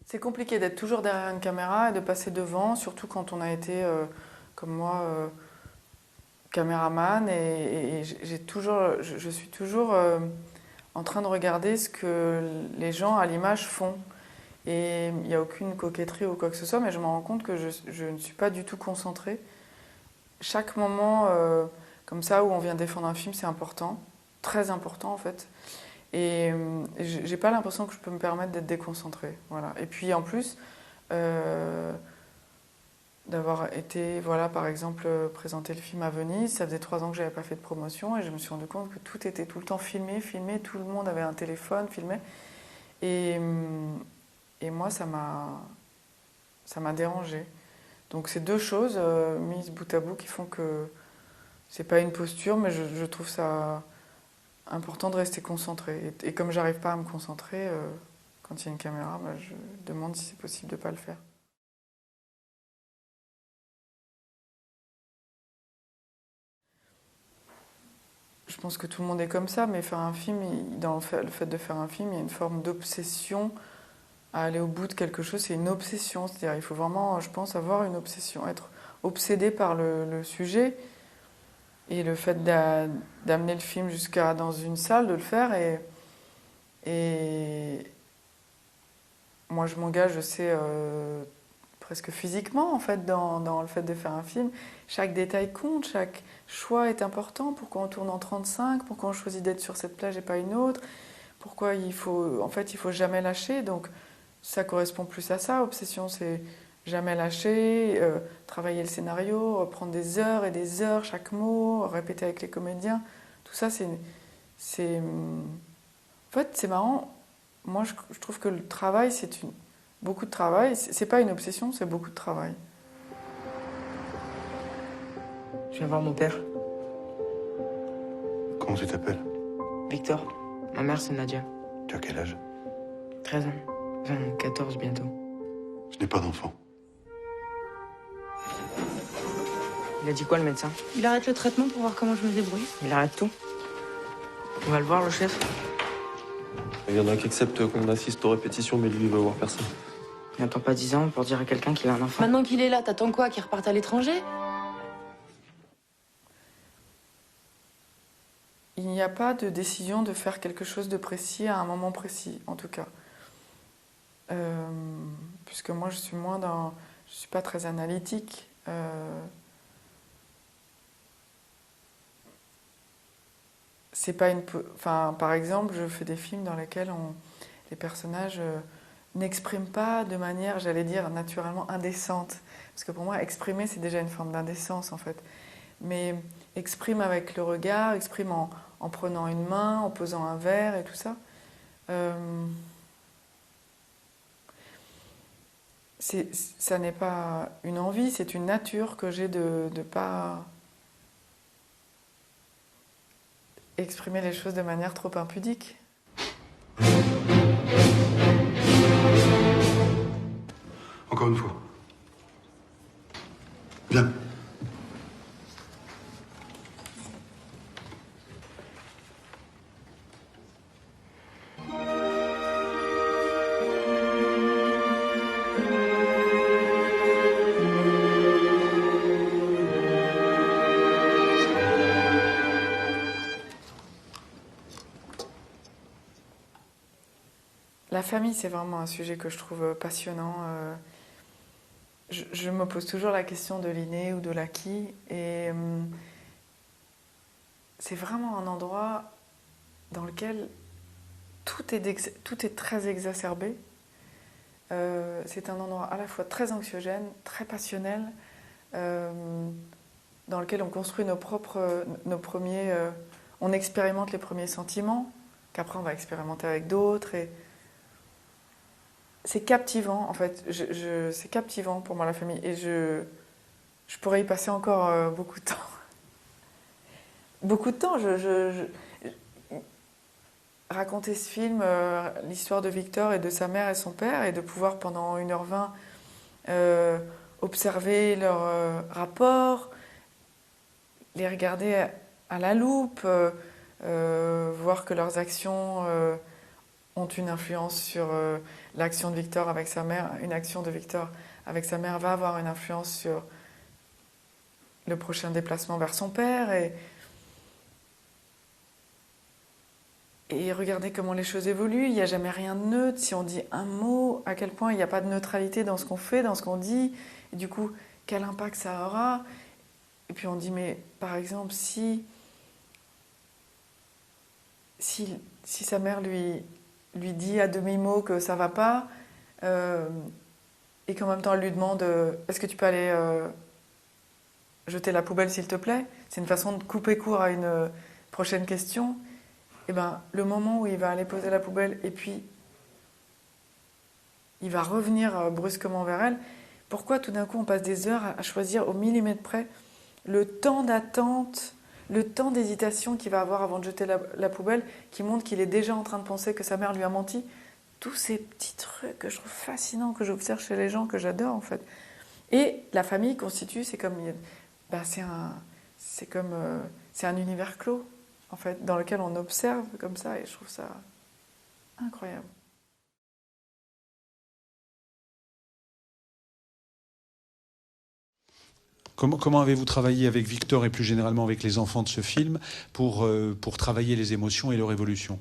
C'est compliqué d'être toujours derrière une caméra et de passer devant, surtout quand on a été, comme moi, caméraman. Et je suis toujours en train de regarder ce que les gens à l'image font. Et il n'y a aucune coquetterie ou quoi que ce soit, mais je me rends compte que je ne suis pas du tout concentrée. Chaque moment comme ça où on vient défendre un film, c'est important, très important en fait. Et j'ai pas l'impression que je peux me permettre d'être déconcentrée. Voilà. Et puis en plus, euh, d'avoir été, voilà, par exemple, présenter le film à Venise, ça faisait 3 ans que j'avais pas fait de promotion et je me suis rendu compte que tout était tout le temps filmé, tout le monde avait un téléphone, filmé. Et, et moi, ça m'a dérangée. Donc c'est deux choses mises bout à bout qui font que c'est pas une posture, mais je trouve ça important de rester concentré. Et comme j'arrive pas à me concentrer quand il y a une caméra, bah, je demande si c'est possible de pas le faire. Je pense que tout le monde est comme ça, mais faire un film, dans le fait de faire un film, il y a une forme d'obsession à aller au bout de quelque chose. C'est une obsession, c'est-à-dire il faut vraiment, je pense, avoir une obsession, être obsédé par le sujet et le fait d'amener le film jusqu'à dans une salle, de le faire. Et moi, je m'engage, je sais, presque physiquement, en fait, dans le fait de faire un film. Chaque détail compte, chaque choix est important. Pourquoi on tourne en 35 ? Pourquoi on choisit d'être sur cette plage et pas une autre ? Pourquoi en fait, il faut jamais lâcher. Donc, ça correspond plus à ça. Obsession, c'est jamais lâcher, travailler le scénario, prendre des heures et des heures chaque mot, répéter avec les comédiens. Tout ça, en fait, c'est marrant. Moi, je trouve que le travail, beaucoup de travail. C'est pas une obsession, c'est beaucoup de travail. Je viens voir mon père, Comment tu t'appelles? Victor. Ma mère, c'est Nadia. Tu as quel âge? 13 ans. Enfin, 14 bientôt. Je n'ai pas d'enfant. Il a dit quoi, le médecin? Il arrête le traitement pour voir comment je me débrouille. Il arrête tout. On va le voir, le chef. Il y en a qui acceptent qu'on assiste aux répétitions, mais lui, il veut voir personne. Il n'attend pas 10 ans pour dire à quelqu'un qu'il a un enfant. Maintenant qu'il est là, t'attends quoi? Qu'il reparte à l'étranger? Il n'y a pas de décision de faire quelque chose de précis à un moment précis, en tout cas. Puisque moi, je suis pas très analytique. C'est pas enfin, par exemple, je fais des films dans lesquels les personnages n'expriment pas de manière, j'allais dire, naturellement indécente. Parce que pour moi, exprimer, c'est déjà une forme d'indécence, en fait. Mais exprime avec le regard, exprime en prenant une main, en posant un verre et tout ça. Ça n'est pas une envie, c'est une nature que j'ai de ne pas exprimer les choses de manière trop impudique. Encore une fois. Viens. La famille, c'est vraiment un sujet que je trouve passionnant. Je me pose toujours la question de l'inné ou de l'acquis. Et c'est vraiment un endroit dans lequel tout est très exacerbé. C'est un endroit à la fois très anxiogène, très passionnel, dans lequel on construit nos premiers... on expérimente les premiers sentiments, qu'après on va expérimenter avec d'autres. Et c'est captivant, en fait. C'est captivant pour moi, la famille. Et je pourrais y passer encore beaucoup de temps. Beaucoup de temps. Raconter ce film, l'histoire de Victor et de sa mère et son père, et de pouvoir pendant 1h20 observer leur rapport, les regarder à la loupe, voir que leurs actions ont une influence sur l'action de Victor avec sa mère. Une action de Victor avec sa mère va avoir une influence sur le prochain déplacement vers son père. Et regardez comment les choses évoluent. Il n'y a jamais rien de neutre. Si on dit un mot, à quel point il n'y a pas de neutralité dans ce qu'on fait, dans ce qu'on dit. Et du coup, quel impact ça aura? Et puis on dit, mais par exemple, si sa mère lui dit à demi-mot que ça va pas, et qu'en même temps elle lui demande est-ce que tu peux aller jeter la poubelle s'il te plaît, c'est une façon de couper court à une prochaine question. Et ben, le moment où il va aller poser la poubelle et puis il va revenir brusquement vers elle, pourquoi tout d'un coup on passe des heures à choisir au millimètre près le temps d'attente, le temps d'hésitation qu'il va avoir avant de jeter la poubelle, qui montre qu'il est déjà en train de penser que sa mère lui a menti. Tous ces petits trucs que je trouve fascinants, que j'observe chez les gens, que j'adore en fait. Et la famille constitue, c'est un univers clos en fait, dans lequel on observe comme ça, et je trouve ça incroyable. Comment avez-vous travaillé avec Victor et plus généralement avec les enfants de ce film pour travailler les émotions et leur évolution?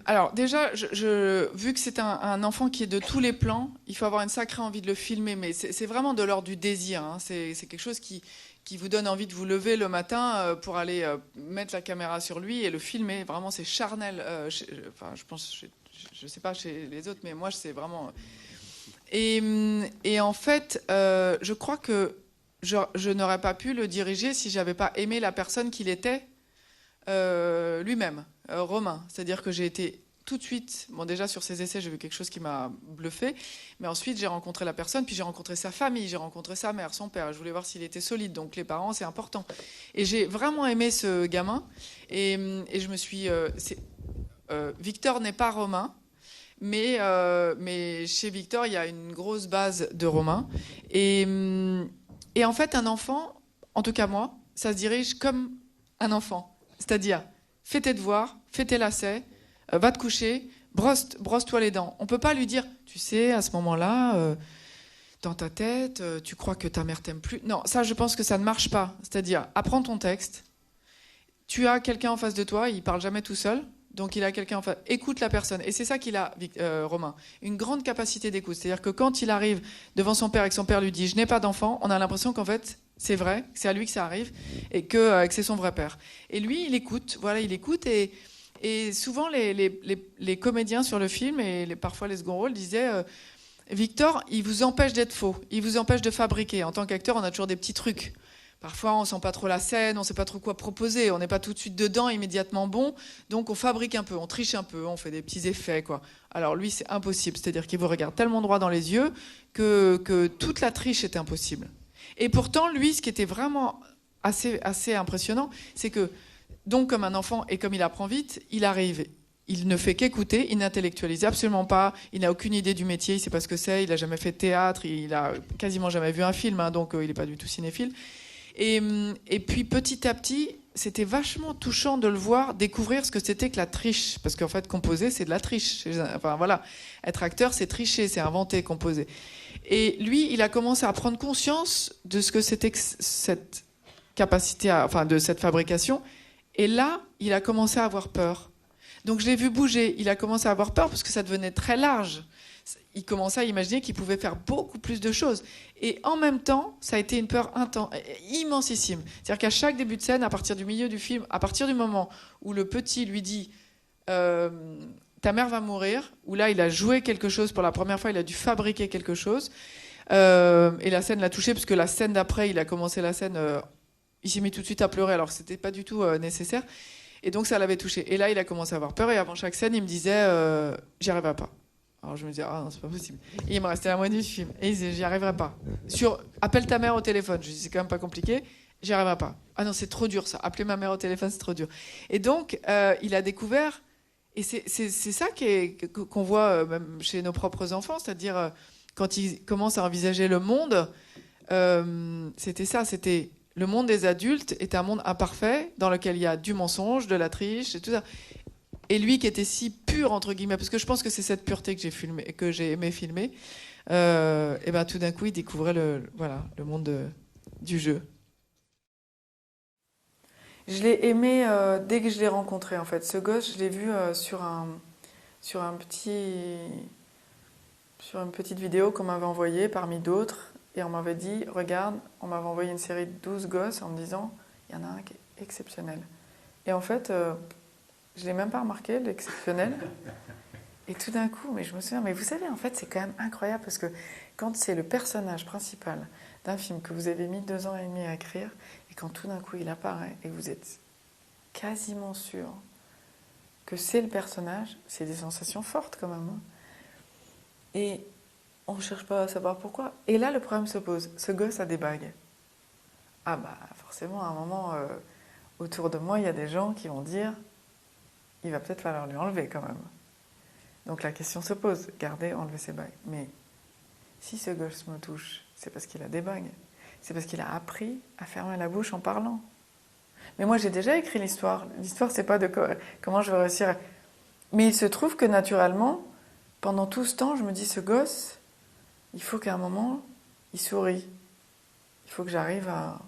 Alors déjà, vu que c'est un enfant qui est de tous les plans, il faut avoir une sacrée envie de le filmer, mais c'est vraiment de l'ordre du désir. Hein. C'est quelque chose qui vous donne envie de vous lever le matin pour aller mettre la caméra sur lui et le filmer. Vraiment, c'est charnel. Je pense, je sais pas chez les autres, mais moi, c'est vraiment... Et en fait, je crois que je n'aurais pas pu le diriger si j'avais pas aimé la personne qu'il était lui-même, Romain. C'est-à-dire que j'ai été tout de suite... Bon, déjà, sur ses essais, j'ai vu quelque chose qui m'a bluffé. Mais ensuite, j'ai rencontré la personne, puis j'ai rencontré sa famille, j'ai rencontré sa mère, son père. Je voulais voir s'il était solide. Donc, les parents, c'est important. Et j'ai vraiment aimé ce gamin. Et je me suis... Victor n'est pas Romain. Mais chez Victor, il y a une grosse base de Romain. Et en fait, un enfant, en tout cas moi, ça se dirige comme un enfant. C'est-à-dire, fais tes devoirs, fais tes lacets, va te coucher, brosse-toi les dents. On ne peut pas lui dire, tu sais, à ce moment-là, dans ta tête, tu crois que ta mère t'aime plus. Non, ça, je pense que ça ne marche pas. C'est-à-dire, apprends ton texte. Tu as quelqu'un en face de toi, il ne parle jamais tout seul. Donc il a quelqu'un en face. Écoute la personne. Et c'est ça qu'il a, Romain. Une grande capacité d'écoute. C'est-à-dire que quand il arrive devant son père et que son père lui dit « je n'ai pas d'enfant », on a l'impression qu'en fait, c'est vrai, que c'est à lui que ça arrive et que c'est son vrai père. Et lui, il écoute. Voilà, il écoute. Et souvent, les comédiens sur le film et parfois les second rôles disaient Victor, il vous empêche d'être faux. Il vous empêche de fabriquer. En tant qu'acteur, on a toujours des petits trucs. Parfois, on sent pas trop la scène, on sait pas trop quoi proposer, on n'est pas tout de suite dedans, immédiatement bon, donc on fabrique un peu, on triche un peu, on fait des petits effets, quoi. Alors lui, c'est impossible, c'est-à-dire qu'il vous regarde tellement droit dans les yeux que toute la triche est impossible. Et pourtant, lui, ce qui était vraiment assez impressionnant, c'est que, donc comme un enfant et comme il apprend vite, il arrive, il ne fait qu'écouter, il n'intellectualise absolument pas, il n'a aucune idée du métier, il sait pas ce que c'est, il n'a jamais fait de théâtre, il a quasiment jamais vu un film, hein, donc il n'est pas du tout cinéphile. Et puis petit à petit, c'était vachement touchant de le voir découvrir ce que c'était que la triche. Parce qu'en fait, composer, c'est de la triche. Enfin voilà, être acteur, c'est tricher, c'est inventer, composer. Et lui, il a commencé à prendre conscience de ce que c'était que cette capacité, de cette fabrication. Et là, il a commencé à avoir peur. Donc je l'ai vu bouger. Il a commencé à avoir peur parce que ça devenait très large. Il commençait à imaginer qu'il pouvait faire beaucoup plus de choses. Et en même temps, ça a été une peur immensissime. C'est-à-dire qu'à chaque début de scène, à partir du milieu du film, à partir du moment où le petit lui dit ta mère va mourir, où là, il a joué quelque chose pour la première fois, il a dû fabriquer quelque chose. Et la scène l'a touché, parce que la scène d'après, il a commencé la scène, il s'est mis tout de suite à pleurer, alors que c'était pas du tout nécessaire. Et donc, ça l'avait touché. Et là, il a commencé à avoir peur, et avant chaque scène, il me disait j'y arriverai pas. Alors je me disais, ah non, c'est pas possible. Et il me restait la moitié du film. Et il disait, j'y arriverai pas. Appelle ta mère au téléphone. Je dis, c'est quand même pas compliqué. J'y arriverai pas. Ah non, c'est trop dur ça. Appeler ma mère au téléphone, c'est trop dur. Et donc, il a découvert, et c'est ça qu'on voit même chez nos propres enfants, c'est-à-dire quand ils commencent à envisager le monde, c'était ça, c'était le monde des adultes est un monde imparfait dans lequel il y a du mensonge, de la triche et tout ça. Et lui qui était si pur, entre guillemets, parce que je pense que c'est cette pureté que j'ai aimé filmer, et ben tout d'un coup, il découvrait le monde du jeu. Je l'ai aimé dès que je l'ai rencontré, en fait. Ce gosse, je l'ai vu sur une petite vidéo qu'on m'avait envoyée parmi d'autres. Et on m'avait dit, regarde, on m'avait envoyé une série de 12 gosses en me disant, il y en a un qui est exceptionnel. Et en fait, je ne l'ai même pas remarqué, l'exceptionnel. Et tout d'un coup, mais je me souviens, mais vous savez, en fait, c'est quand même incroyable parce que quand c'est le personnage principal d'un film que vous avez mis 2 ans et demi à écrire, et quand tout d'un coup il apparaît et que vous êtes quasiment sûr que c'est le personnage, c'est des sensations fortes quand même. Hein. Et on ne cherche pas à savoir pourquoi. Et là, le problème se pose. Ce gosse a des bagues. Ah bah forcément, à un moment, autour de moi, il y a des gens qui vont dire, il va peut-être falloir lui enlever quand même. Donc la question se pose, gardez, enlevez ses bagues. Mais si ce gosse me touche, c'est parce qu'il a des bagues. C'est parce qu'il a appris à fermer la bouche en parlant. Mais moi, j'ai déjà écrit l'histoire. L'histoire, c'est pas de comment je vais réussir. Mais il se trouve que naturellement, pendant tout ce temps, je me dis, ce gosse, il faut qu'à un moment, il sourit. Il faut que j'arrive à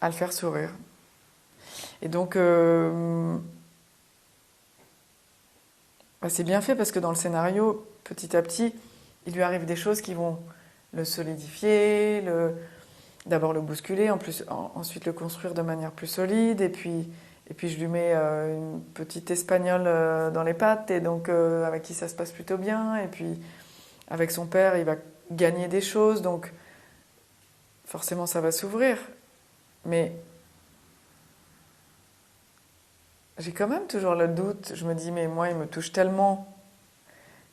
le faire sourire. Et donc, c'est bien fait parce que dans le scénario, petit à petit, il lui arrive des choses qui vont le solidifier, d'abord le bousculer, ensuite le construire de manière plus solide, et puis je lui mets une petite espagnole dans les pattes, et donc avec qui ça se passe plutôt bien, et puis avec son père, il va gagner des choses, donc forcément ça va s'ouvrir. Mais j'ai quand même toujours le doute, je me dis, mais moi il me touche tellement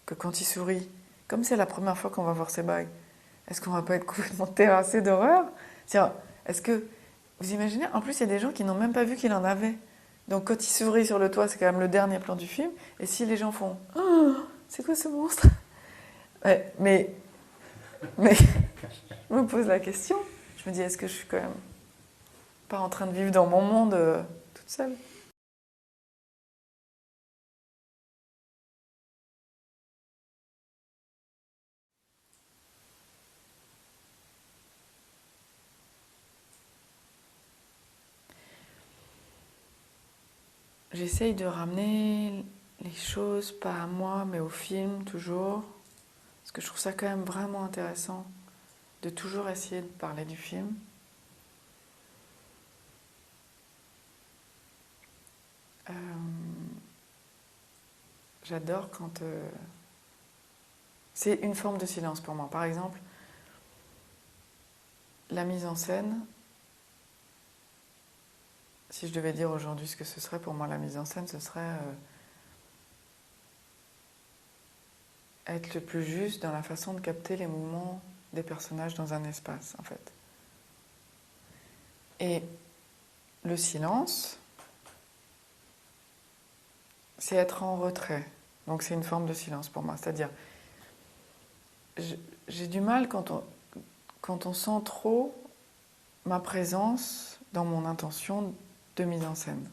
que quand il sourit, comme c'est la première fois qu'on va voir ses bagues, est-ce qu'on va pas être complètement terrassé d'horreur ? Est-ce que, vous imaginez, en plus il y a des gens qui n'ont même pas vu qu'il en avait. Donc quand il sourit sur le toit, c'est quand même le dernier plan du film, et si les gens font « Oh, c'est quoi ce monstre ?» Ouais, mais je me pose la question, je me dis, est-ce que je suis quand même pas en train de vivre dans mon monde toute seule ? J'essaye de ramener les choses, pas à moi, mais au film, toujours. Parce que je trouve ça quand même vraiment intéressant de toujours essayer de parler du film. J'adore quand... C'est une forme de silence pour moi. Par exemple, la mise en scène... Si je devais dire aujourd'hui ce que ce serait, pour moi, la mise en scène, ce serait être le plus juste dans la façon de capter les mouvements des personnages dans un espace, en fait. Et le silence, c'est être en retrait. Donc c'est une forme de silence pour moi. C'est-à-dire, j'ai du mal quand on sent trop ma présence dans mon intention de mise en scène.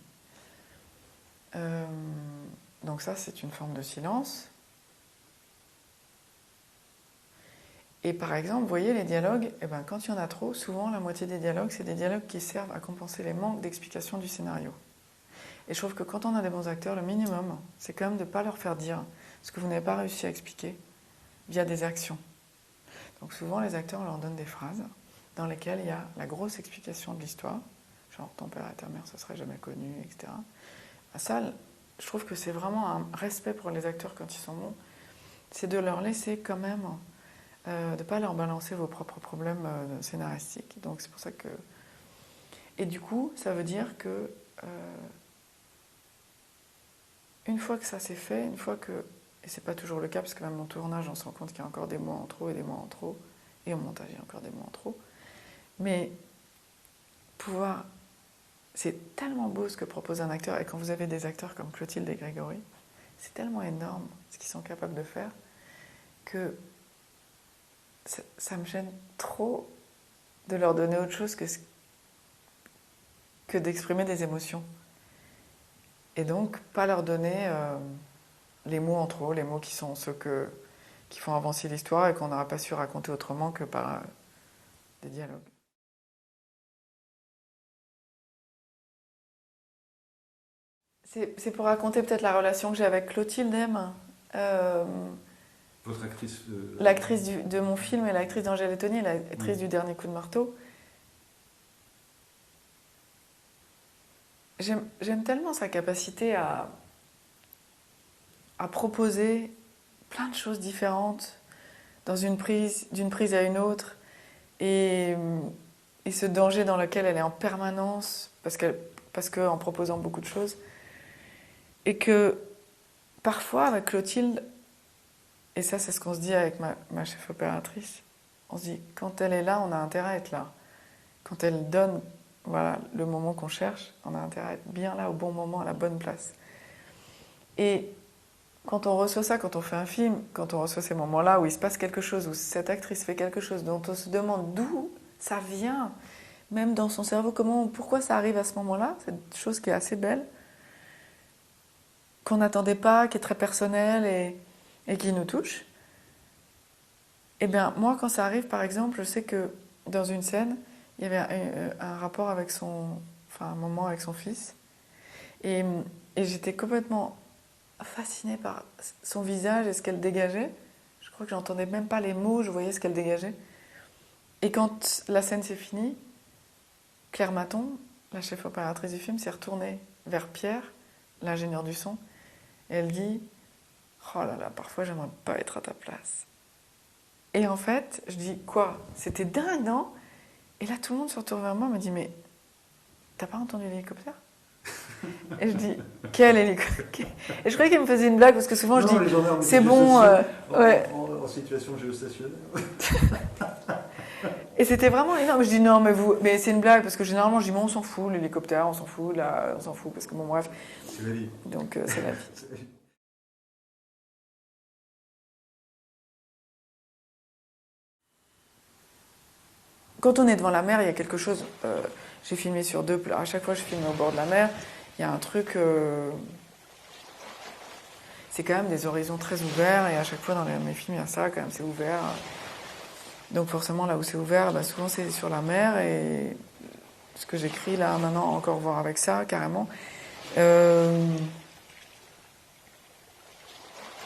Donc ça, c'est une forme de silence. Et par exemple, vous voyez, les dialogues, quand il y en a trop, souvent la moitié des dialogues, c'est des dialogues qui servent à compenser les manques d'explication du scénario. Et je trouve que quand on a des bons acteurs, le minimum, c'est quand même de ne pas leur faire dire ce que vous n'avez pas réussi à expliquer via des actions. Donc souvent, les acteurs, on leur donne des phrases dans lesquelles il y a la grosse explication de l'histoire, genre « ton père et ta mère, ça serait jamais connu », etc. Ça, je trouve que c'est vraiment un respect pour les acteurs quand ils sont bons, c'est de leur laisser quand même, de ne pas leur balancer vos propres problèmes scénaristiques. Donc c'est pour ça que... Et du coup, ça veut dire que une fois que ça s'est fait, une fois que... Et c'est pas toujours le cas, parce que même en tournage, on se rend compte qu'il y a encore des mots en trop et des mots en trop, et au montage, il y a encore des mots en trop. Mais pouvoir... C'est tellement beau ce que propose un acteur, et quand vous avez des acteurs comme Clotilde et Grégory, c'est tellement énorme ce qu'ils sont capables de faire, que ça me gêne trop de leur donner autre chose que d'exprimer des émotions. Et donc, pas leur donner les mots en trop, les mots qui sont ceux qui font avancer l'histoire et qu'on n'aura pas su raconter autrement que par des dialogues. C'est pour raconter peut-être la relation que j'ai avec Clotilde M. Votre actrice L'actrice de mon film et l'actrice d'Angèle et Tony, l'actrice du Dernier coup de marteau. J'aime tellement sa capacité à proposer plein de choses différentes d'une prise à une autre, et ce danger dans lequel elle est en permanence parce que en proposant beaucoup de choses, et que parfois avec Clotilde, et ça c'est ce qu'on se dit avec ma chef opératrice, on se dit quand elle est là, on a intérêt à être là. Quand elle donne le moment qu'on cherche, on a intérêt à être bien là au bon moment, à la bonne place. Et quand on reçoit ça, quand on fait un film, quand on reçoit ces moments-là où il se passe quelque chose, où cette actrice fait quelque chose dont on se demande d'où ça vient, même dans son cerveau, pourquoi ça arrive à ce moment-là, c'est une chose qui est assez belle, qu'on n'attendait pas, qui est très personnelle et qui nous touche. Eh bien, moi, quand ça arrive, par exemple, je sais que dans une scène, il y avait un rapport avec un moment avec son fils, et j'étais complètement fascinée par son visage et ce qu'elle dégageait. Je crois que j'entendais même pas les mots, je voyais ce qu'elle dégageait. Et quand la scène s'est finie, Claire Maton, la chef opératrice du film, s'est retournée vers Pierre, l'ingénieur du son, et elle dit « Oh là là, parfois j'aimerais pas être à ta place. » Et en fait, je dis « Quoi ? C'était dingue, non ?» Et là, tout le monde se retourne vers moi et me dit « Mais t'as pas entendu l'hélicoptère ?» Et je dis « Quel hélicoptère ?» Et je croyais qu'elle me faisait une blague parce que souvent je dis « C'est bon, ouais. » En situation géostationnaire. Et c'était vraiment énorme. Je dis non, mais c'est une blague parce que généralement je dis bon, on s'en fout, l'hélicoptère, on s'en fout, là, on s'en fout parce que bon, bref. C'est la vie. Donc c'est la vie. Quand on est devant la mer, il y a quelque chose. J'ai filmé sur à chaque fois je filme au bord de la mer. Il y a un truc. C'est quand même des horizons très ouverts et à chaque fois dans mes films il y a ça quand même, c'est ouvert. Donc forcément, là où c'est ouvert, souvent c'est sur la mer, et ce que j'écris là maintenant, encore voir avec ça, carrément. On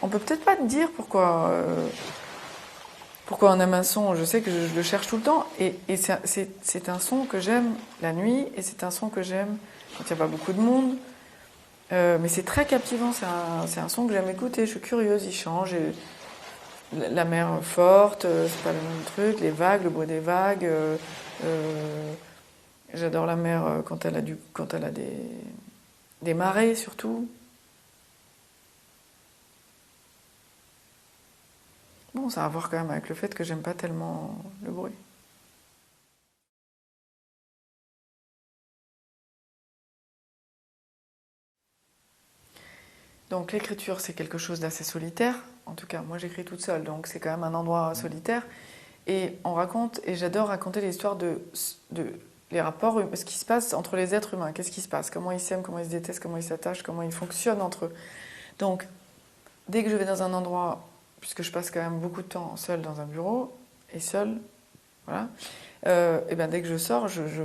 peut peut-être pas te dire pourquoi on aime un son. Je sais que je le cherche tout le temps, et c'est un son que j'aime la nuit, et c'est un son que j'aime quand il n'y a pas beaucoup de monde. Mais c'est très captivant, c'est un son que j'aime écouter, je suis curieuse, il change. La mer forte, c'est pas le même truc, les vagues, le bruit des vagues. J'adore la mer quand elle a des marées surtout. Bon, ça a à voir quand même avec le fait que j'aime pas tellement le bruit. Donc l'écriture, c'est quelque chose d'assez solitaire. En tout cas, moi j'écris toute seule, donc c'est quand même un endroit solitaire. Et on raconte, et j'adore raconter l'histoire de les rapports, ce qui se passe entre les êtres humains. Qu'est-ce qui se passe ? Comment ils s'aiment, comment ils se détestent, comment ils s'attachent, comment ils fonctionnent entre eux. Donc, dès que je vais dans un endroit, puisque je passe quand même beaucoup de temps seule dans un bureau, et seule, voilà, et bien dès que je sors, je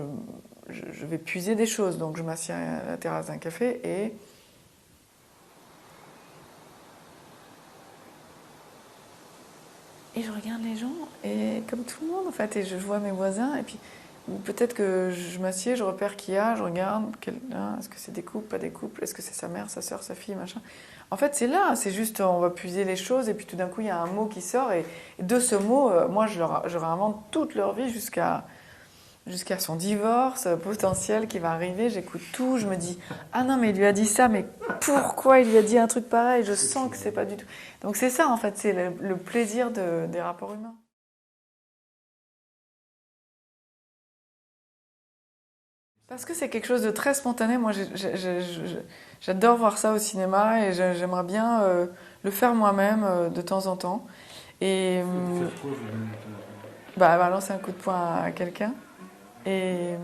vais puiser des choses. Donc je m'assieds à la terrasse d'un café et je regarde les gens, et comme tout le monde en fait, et je vois mes voisins, et puis peut-être que je m'assieds, je repère qui y a, je regarde, est-ce que c'est des couples, pas des couples, est-ce que c'est sa mère, sa soeur, sa fille, machin. En fait c'est là, c'est juste on va puiser les choses, et puis tout d'un coup il y a un mot qui sort, et de ce mot, moi je leur invente toute leur vie jusqu'à son divorce potentiel qui va arriver, j'écoute tout, je me dis ah non mais il lui a dit ça, mais pourquoi il lui a dit un truc pareil, je sens que c'est pas du tout. Donc c'est ça en fait, c'est le plaisir des rapports humains. Parce que c'est quelque chose de très spontané, moi j'adore voir ça au cinéma, et j'aimerais bien le faire moi-même de temps en temps. Et balancer un coup de poing à quelqu'un. Et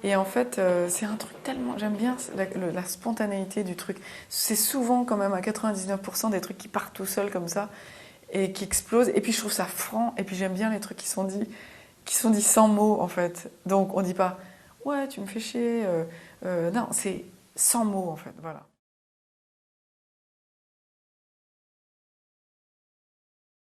Et en fait, c'est un truc tellement... J'aime bien la spontanéité du truc. C'est souvent quand même à 99% des trucs qui partent tout seuls comme ça et qui explosent. Et puis je trouve ça franc. Et puis j'aime bien les trucs qui sont dits sans mots en fait. Donc on dit pas « ouais, tu me fais chier ». Non, c'est sans mots en fait, voilà.